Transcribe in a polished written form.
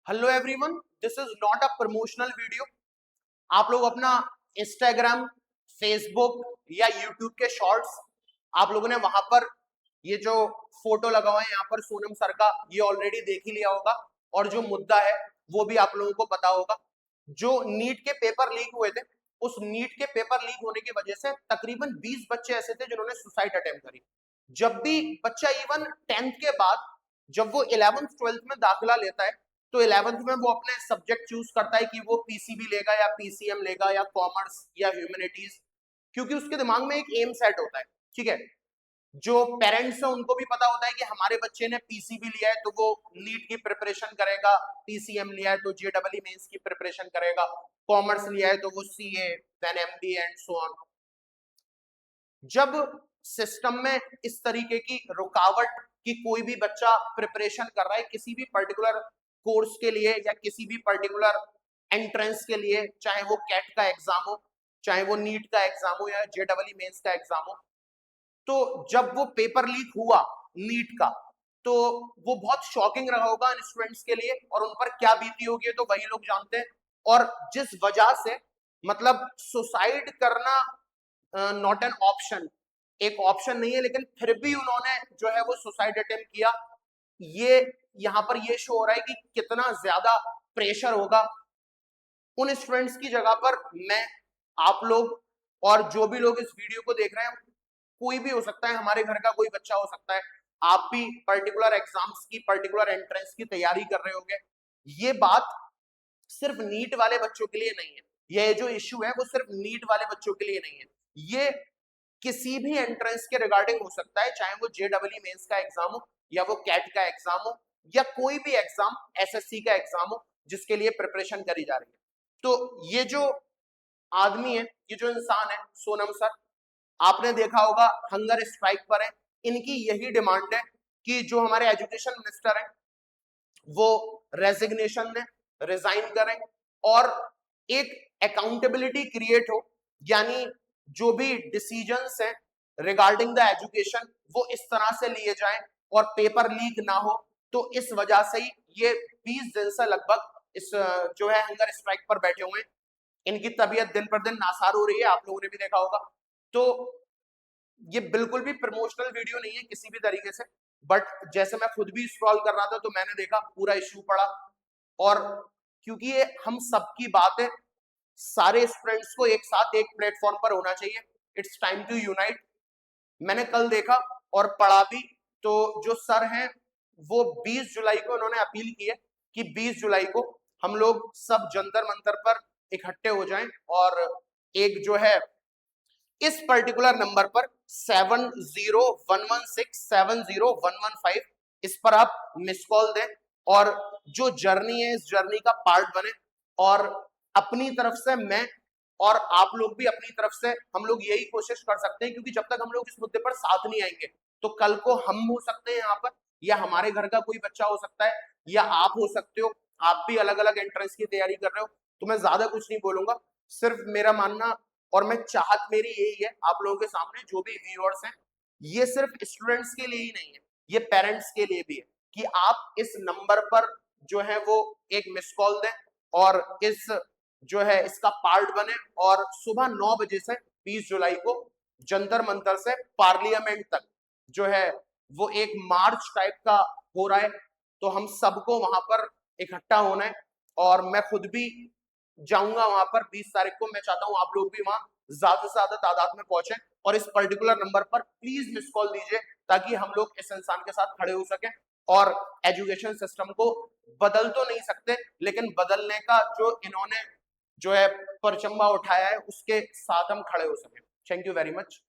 Hello everyone, this is not a promotional video. आप लोग अपना इंस्टाग्राम, फेसबुक या यूट्यूब के शॉर्ट्स, आप लोगों ने वहां पर ये जो फोटो लगा हुआ है यहाँ पर सोनम सर का, ये ऑलरेडी देख ही लिया होगा। और जो मुद्दा है वो भी आप लोगों को पता होगा। जो नीट के पेपर लीक हुए थे, उस नीट के पेपर लीक होने की वजह से तकरीबन 20 बच्चे ऐसे थे जिन्होंने सुसाइड अटेम्प्ट करी। जब भी बच्चा इवन 10th के बाद जब वो 11th 12th में दाखिला लेता है, तो 11th में वो अपने सब्जेक्ट चूज करता है कि वो पीसीबी लेगा या पीसीएम लेगा या कॉमर्स या ह्यूमैनिटीज, क्योंकि उसके दिमाग में एक एम सेट होता है। ठीक है, जो पेरेंट्स है उनको भी पता होता है कि हमारे बच्चे ने पीसीबी लिया है तो वो नीट की प्रिपरेशन करेगा, पीसीएम लिया है तो जेडबलई मेंस की प्रिपरेशन करेगा, कॉमर्स लिया है तो वो CA, then MBA and so on. जब सिस्टम में इस तरीके की रुकावट कि कोई भी बच्चा प्रिपरेशन कर रहा है किसी भी पर्टिकुलर कोर्स के लिए या किसी भी पर्टिकुलर एंट्रेंस के लिए, चाहे वो कैट का एग्जाम हो, चाहे वो नीट का एग्जाम हो या जेडबलई मेंस का एग्जाम हो, तो जब वो पेपर लीक हुआ नीट का, तो वो बहुत शॉकिंग रहा होगा इन स्टूडेंट्स के लिए, और उन पर क्या बीती होगी तो वही लोग जानते हैं। और जिस वजह से मतलब सुसाइड करना नॉट एन ऑप्शन, एक ऑप्शन नहीं है, लेकिन फिर भी उन्होंने जो है वो सुसाइड अटेम्प्ट किया। ये यहाँ पर ये शो हो रहा है कि कितना ज्यादा प्रेशर होगा उन स्टूडेंट्स की जगह पर। मैं, आप लोग और जो भी लोग इस वीडियो को देख रहे हैं, कोई भी हो सकता है, हमारे घर का कोई बच्चा हो सकता है, आप भी पर्टिकुलर एग्जाम्स की, पर्टिकुलर एंट्रेंस की तैयारी कर रहे होंगे। ये बात सिर्फ नीट वाले बच्चों के लिए नहीं है, ये जो इश्यू है वो सिर्फ नीट वाले बच्चों के लिए नहीं है, ये किसी भी एंट्रेंस के रिगार्डिंग हो सकता है, चाहे वो जेडबलई मेंस का एग्जाम हो या वो कैट का एग्जाम हो या कोई भी एग्जाम एसएससी का एग्जाम हो जिसके लिए प्रिपरेशन करी जा रही है। तो ये जो आदमी है, ये जो इंसान है सोनम सर, आपने देखा होगा हंगर स्ट्राइक पर है। इनकी यही डिमांड है कि जो हमारे एजुकेशन मिनिस्टर हैं वो रेजिग्नेशन दें, रिजाइन करें और एक अकाउंटेबिलिटी क्रिएट हो, यानी जो भी डिसीजंस हैं रिगार्डिंग द एजुकेशन वो इस तरह से लिए जाएं और पेपर लीक ना हो। तो इस वजह से ही ये 20 दिन से लगभग इस जो है हंगर स्ट्राइक पर बैठे हुए हैं। इनकी तबीयत दिन पर दिन नासार हो रही है, आप लोगों ने भी देखा होगा। तो ये बिल्कुल भी प्रमोशनल वीडियो नहीं है किसी भी तरीके से, बट जैसे मैं खुद भी स्क्रॉल कर रहा था तो मैंने देखा पूरा इश्यू पड़ा। और क्योंकि ये हम सबकी बात है, सारे स्टूडेंट्स को एक साथ एक प्लेटफॉर्म पर होना चाहिए। It's time to unite. मैंने कल देखा और पढ़ा भी, तो जो सर हैं वो 20 जुलाई को उन्होंने अपील की है कि 20 जुलाई को हम लोग सब जंतर मंतर पर इकट्ठे हो जाएं और एक जो है इस पर्टिकुलर नंबर पर 7011670115 इस पर आप मिस कॉल दें और जो जर्नी है इस जर्नी का पार्ट बने। और अपनी तरफ से मैं और आप लोग भी अपनी तरफ से, हम लोग यही कोशिश कर सकते हैं, क्योंकि जब तक हम लोग इस मुद्दे पर साथ नहीं आएंगे तो कल को हम हो सकते हैं यहाँ पर, या हमारे घर का कोई बच्चा हो सकता है, या आप हो सकते हो, आप भी अलग अलग एंट्रेंस की तैयारी कर रहे हो। तो मैं ज्यादा कुछ नहीं बोलूंगा, सिर्फ मेरा मानना और मैं चाहत मेरी यही है आप लोगों के सामने, जो भी व्यूअर्स हैं, ये सिर्फ स्टूडेंट्स के लिए ही नहीं है, ये पेरेंट्स के लिए भी है कि आप इस नंबर पर जो है वो एक मिस कॉल दें और इस जो है इसका पार्ट बने। और सुबह 9 बजे से 20 जुलाई को जंतर मंतर से पार्लियामेंट तक जो है वो एक मार्च टाइप का हो रहा है, तो हम सबको वहां पर इकट्ठा होना है। और मैं खुद भी जाऊंगा वहां पर 20 तारीख को। मैं चाहता हूं आप लोग भी वहां ज्यादा से ज्यादा तादाद में पहुंचे और इस पर्टिकुलर नंबर पर प्लीज मिस कॉल दीजिए, ताकि हम लोग इस इंसान के साथ खड़े हो सकें और एजुकेशन सिस्टम को बदल तो नहीं सकते, लेकिन बदलने का जो इन्होंने जो है परचंबा उठाया है उसके साथ हम खड़े हो सके। Thank you very much.